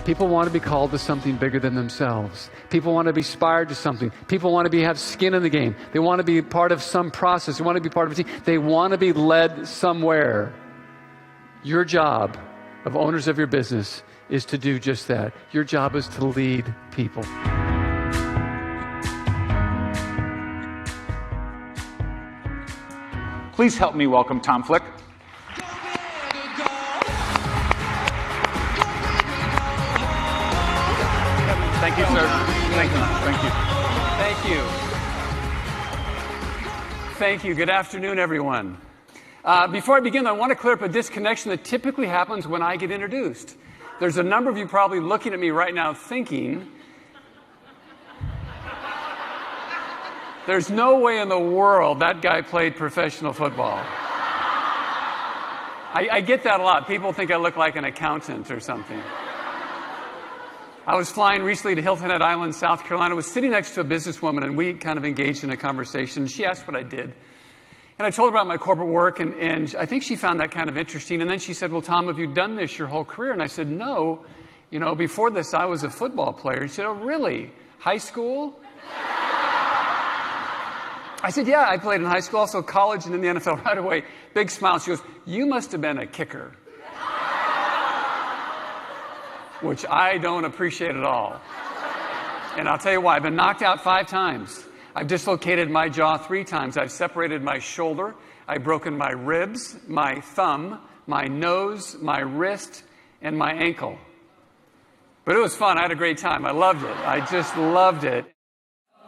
People want to be called to something bigger than themselves. People want to be inspired to something. People want to have skin in the game. They want to be part of some process. They want to be part of a team. They want to be led somewhere. Your job of owners of your business is to do just that. Your job is to lead people. Please help me welcome Tom Flick. Thank you, sir. Thank you. Thank you. Thank you. Thank you. Good afternoon, everyone. Before I begin, I want to clear up a disconnection that typically happens when I get introduced. There's a number of you probably looking at me right now thinking, there's no way in the world that guy played professional football. I get that a lot. People think I look like an accountant or something. I was flying recently to Hilton Head Island, South Carolina. I was sitting next to a businesswoman, and we kind of engaged in a conversation. She asked what I did. And I told her about my corporate work, and I think she found that kind of interesting. And then she said, well, Tom, have you done this your whole career? And I said, no. You know, before this, I was a football player. She said, oh, really? High school? I said, yeah, I played in high school, also college, and in the NFL right away. Big smile. She goes, you must have been a kicker. Which I don't appreciate at all. And I'll tell you why. I've been knocked out 5 times. I've dislocated my jaw 3 times. I've separated my shoulder. I've broken my ribs, my thumb, my nose, my wrist, and my ankle. But it was fun. I had a great time. I loved it. I just loved it.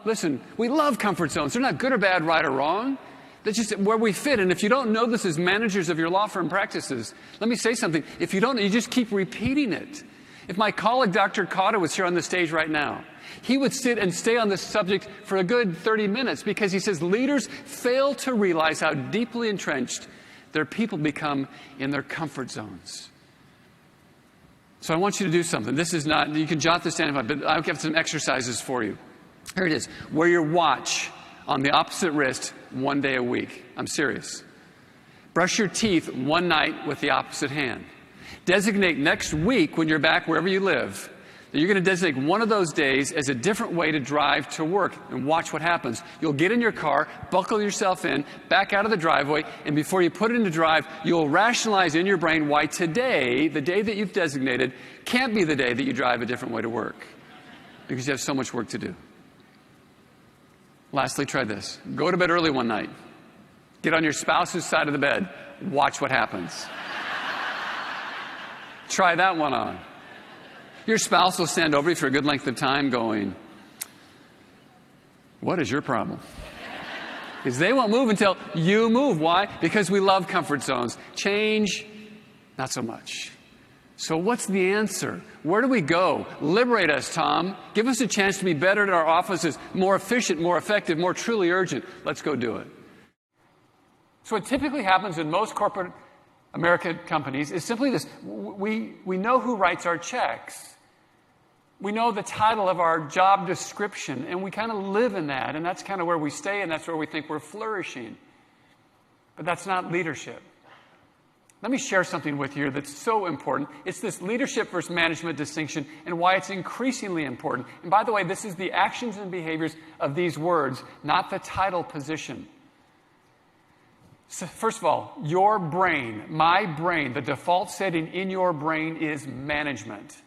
Listen, we love comfort zones. They're not good or bad, right or wrong. That's just where we fit. And if you don't know this as managers of your law firm practices, let me say something. If you don't, you just keep repeating it. If my colleague, Dr. Cotta, was here on the stage right now, he would sit and stay on this subject for a good 30 minutes because he says leaders fail to realize how deeply entrenched their people become in their comfort zones. So I want you to do something. This is not, you can jot this down, but I'll give some exercises for you. Here it is. Wear your watch on the opposite wrist 1 day a week. I'm serious. Brush your teeth one night with the opposite hand. Designate next week when you're back wherever you live that you're going to designate one of those days as a different way to drive to work, and watch what happens. You'll get in your car, buckle yourself in, back out of the driveway, and before you put it into drive, you'll rationalize in your brain why today, the day that you've designated, can't be the day that you drive a different way to work because you have so much work to do. Lastly, try this. Go to bed early one night. Get on your spouse's side of the bed. Watch what happens. Try that one on. Your spouse will stand over you for a good length of time going, what is your problem? Because they won't move until you move. Why? Because we love comfort zones. Change, not so much. So what's the answer? Where do we go? Liberate us, Tom. Give us a chance to be better at our offices, more efficient, more effective, more truly urgent. Let's go do it. So what typically happens in most corporate American companies is simply this. We know who writes our checks. We know the title of our job description, and we kind of live in that, and that's kind of where we stay, and that's where we think we're flourishing. But that's not leadership. Let me share something with you that's so important. It's this leadership versus management distinction and why it's increasingly important. And by the way, this is the actions and behaviors of these words, not the title position. So first of all, your brain, my brain, the default setting in your brain is management.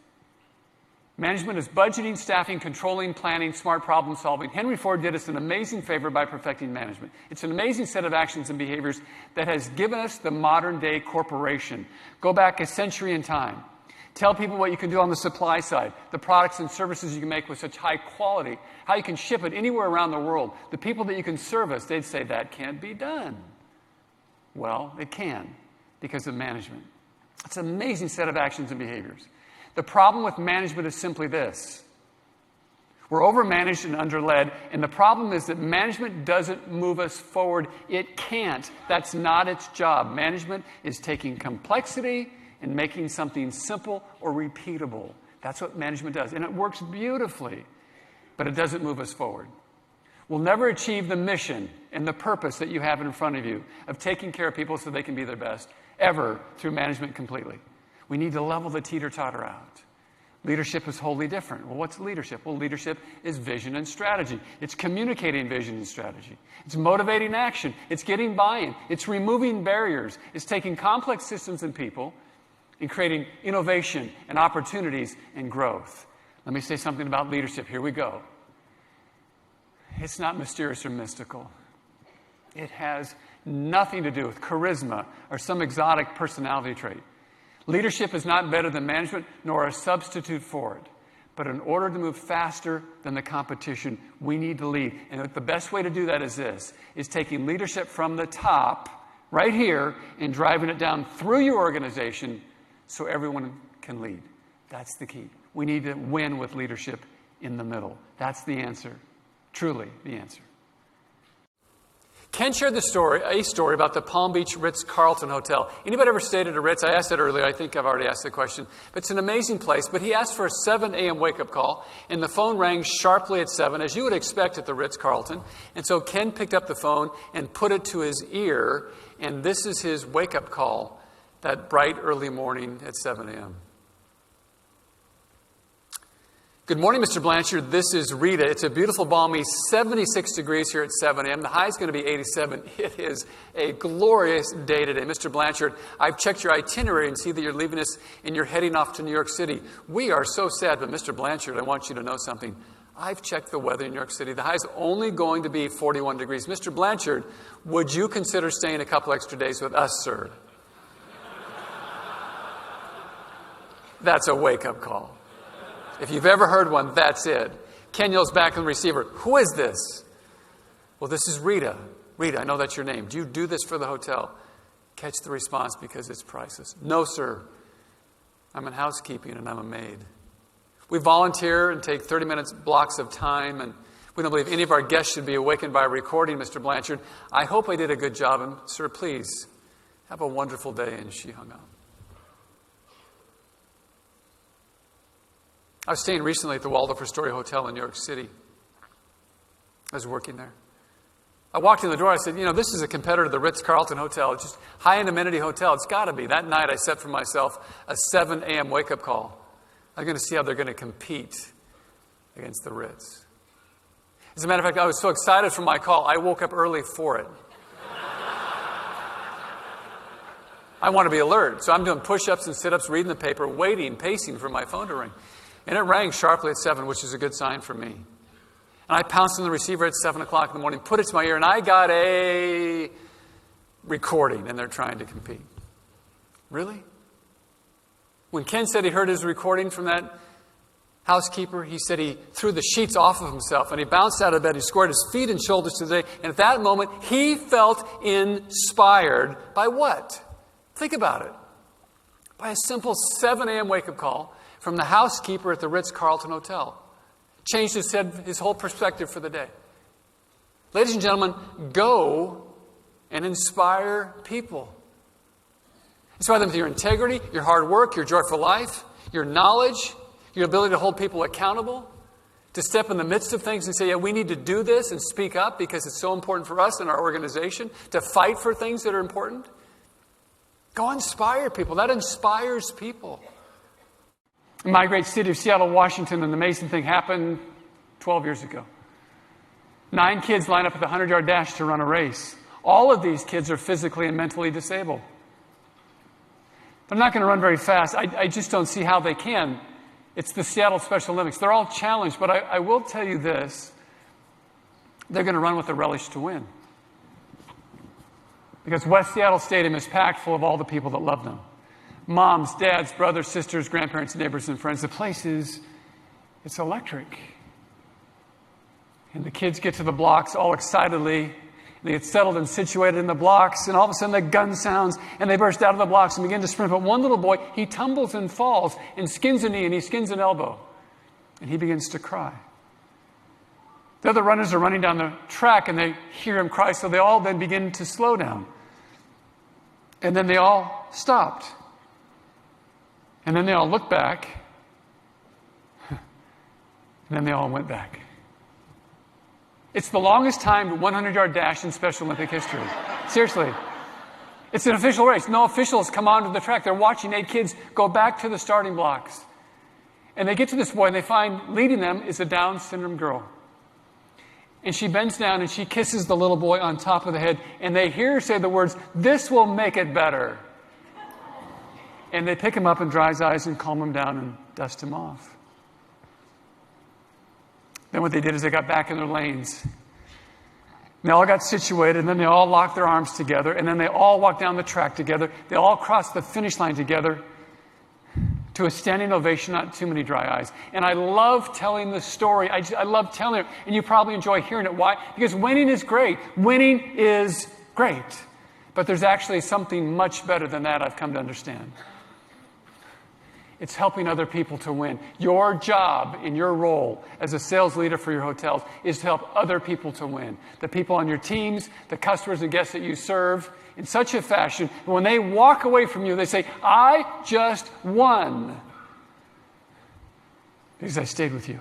Management is budgeting, staffing, controlling, planning, smart problem solving. Henry Ford did us an amazing favor by perfecting management. It's an amazing set of actions and behaviors that has given us the modern day corporation. Go back a century in time. Tell people what you can do on the supply side, the products and services you can make with such high quality, how you can ship it anywhere around the world, the people that you can service. They'd say that can't be done. Well, it can because of management. It's an amazing set of actions and behaviors. The problem with management is simply this. We're overmanaged and underled, and the problem is that management doesn't move us forward. It can't. That's not its job. Management is taking complexity and making something simple or repeatable. That's what management does, and it works beautifully, but it doesn't move us forward. We'll never achieve the mission and the purpose that you have in front of you of taking care of people so they can be their best, ever through management completely. We need to level the teeter-totter out. Leadership is wholly different. Well, what's leadership? Well, leadership is vision and strategy. It's communicating vision and strategy. It's motivating action. It's getting buy-in. It's removing barriers. It's taking complex systems and people and creating innovation and opportunities and growth. Let me say something about leadership. Here we go. It's not mysterious or mystical. It has nothing to do with charisma or some exotic personality trait. Leadership is not better than management, nor a substitute for it. But in order to move faster than the competition, we need to lead. And the best way to do that is this, is taking leadership from the top, right here, and driving it down through your organization so everyone can lead. That's the key. We need to win with leadership in the middle. That's the answer. Truly the answer. Ken shared a story about the Palm Beach Ritz-Carlton Hotel. Anybody ever stayed at a Ritz? I asked that earlier. I think I've already asked the question. But it's an amazing place. But he asked for a 7 a.m. wake-up call, and the phone rang sharply at 7, as you would expect at the Ritz-Carlton. And so Ken picked up the phone and put it to his ear, and this is his wake-up call that bright early morning at 7 a.m. Good morning, Mr. Blanchard. This is Rita. It's a beautiful, balmy 76 degrees here at 7 a.m. The high is going to be 87. It is a glorious day today. Mr. Blanchard, I've checked your itinerary and see that you're leaving us and you're heading off to New York City. We are so sad, but Mr. Blanchard, I want you to know something. I've checked the weather in New York City. The high is only going to be 41 degrees. Mr. Blanchard, would you consider staying a couple extra days with us, sir? That's a wake-up call. If you've ever heard one, that's it. Ken yells back on the receiver, "Who is this?" "Well, this is Rita." "Rita, I know that's your name. Do you do this for the hotel?" Catch the response because it's priceless. "No, sir. I'm in housekeeping and I'm a maid. We volunteer and take 30 minutes blocks of time, and we don't believe any of our guests should be awakened by a recording, Mr. Blanchard. I hope I did a good job, and sir, please have a wonderful day." And she hung up. I was staying recently at the Waldorf Astoria Hotel in New York City. I was working there. I walked in the door. I said, this is a competitor to the Ritz-Carlton Hotel. It's just high-end amenity hotel. It's got to be. That night, I set for myself a 7 a.m. wake-up call. I'm going to see how they're going to compete against the Ritz. As a matter of fact, I was so excited for my call, I woke up early for it. I want to be alert. So I'm doing push-ups and sit-ups, reading the paper, waiting, pacing for my phone to ring. And it rang sharply at 7, which is a good sign for me. And I pounced on the receiver at 7 o'clock in the morning, put it to my ear, and I got a recording, and they're trying to compete. Really? When Ken said he heard his recording from that housekeeper, he said he threw the sheets off of himself, and he bounced out of bed, he squared his feet and shoulders to the day, and at that moment, he felt inspired by what? Think about it. By a simple 7 a.m. wake-up call from the housekeeper at the Ritz-Carlton Hotel. Changed his whole perspective for the day. Ladies and gentlemen, go and inspire people. Inspire them with your integrity, your hard work, your joyful life, your knowledge, your ability to hold people accountable, to step in the midst of things and say, yeah, we need to do this and speak up because it's so important for us and our organization, to fight for things that are important. Go inspire people. That inspires people. In my great city of Seattle, Washington, an amazing thing happened 12 years ago. 9 kids line up at the 100-yard dash to run a race. All of these kids are physically and mentally disabled. They're not going to run very fast. I just don't see how they can. It's the Seattle Special Olympics. They're all challenged, but I will tell you this. They're going to run with a relish to win. Because West Seattle Stadium is packed full of all the people that love them. Moms, dads, brothers, sisters, grandparents, neighbors, and friends. The place it's electric. And the kids get to the blocks all excitedly. They get settled and situated in the blocks, and all of a sudden the gun sounds, and they burst out of the blocks and begin to sprint. But one little boy, he tumbles and falls and skins a knee and he skins an elbow. And he begins to cry. The other runners are running down the track and they hear him cry, so they all then begin to slow down. And then they all stopped. And then they all looked back. And then they all went back. It's the longest timed 100-yard dash in Special Olympic history. Seriously. It's an official race. No officials come onto the track. They're watching 8 kids go back to the starting blocks. And they get to this boy, and they find leading them is a Down syndrome girl. And she bends down, and she kisses the little boy on top of the head, and they hear her say the words, "This will make it better." And they pick him up and dry his eyes and calm him down and dust him off. Then what they did is they got back in their lanes. And they all got situated, and then they all locked their arms together, and then they all walked down the track together. They all crossed the finish line together to a standing ovation, not too many dry eyes. And I love telling the story. I love telling it, and you probably enjoy hearing it. Why? Because winning is great. Winning is great. But there's actually something much better than that I've come to understand. It's helping other people to win. Your job in your role as a sales leader for your hotels is to help other people to win. The people on your teams, the customers and guests that you serve, in such a fashion, when they walk away from you, they say, "I just won because I stayed with you,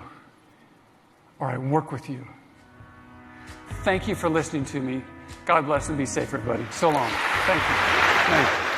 or I work with you." Thank you for listening to me. God bless and be safe, everybody. So long. Thank you. Thank you.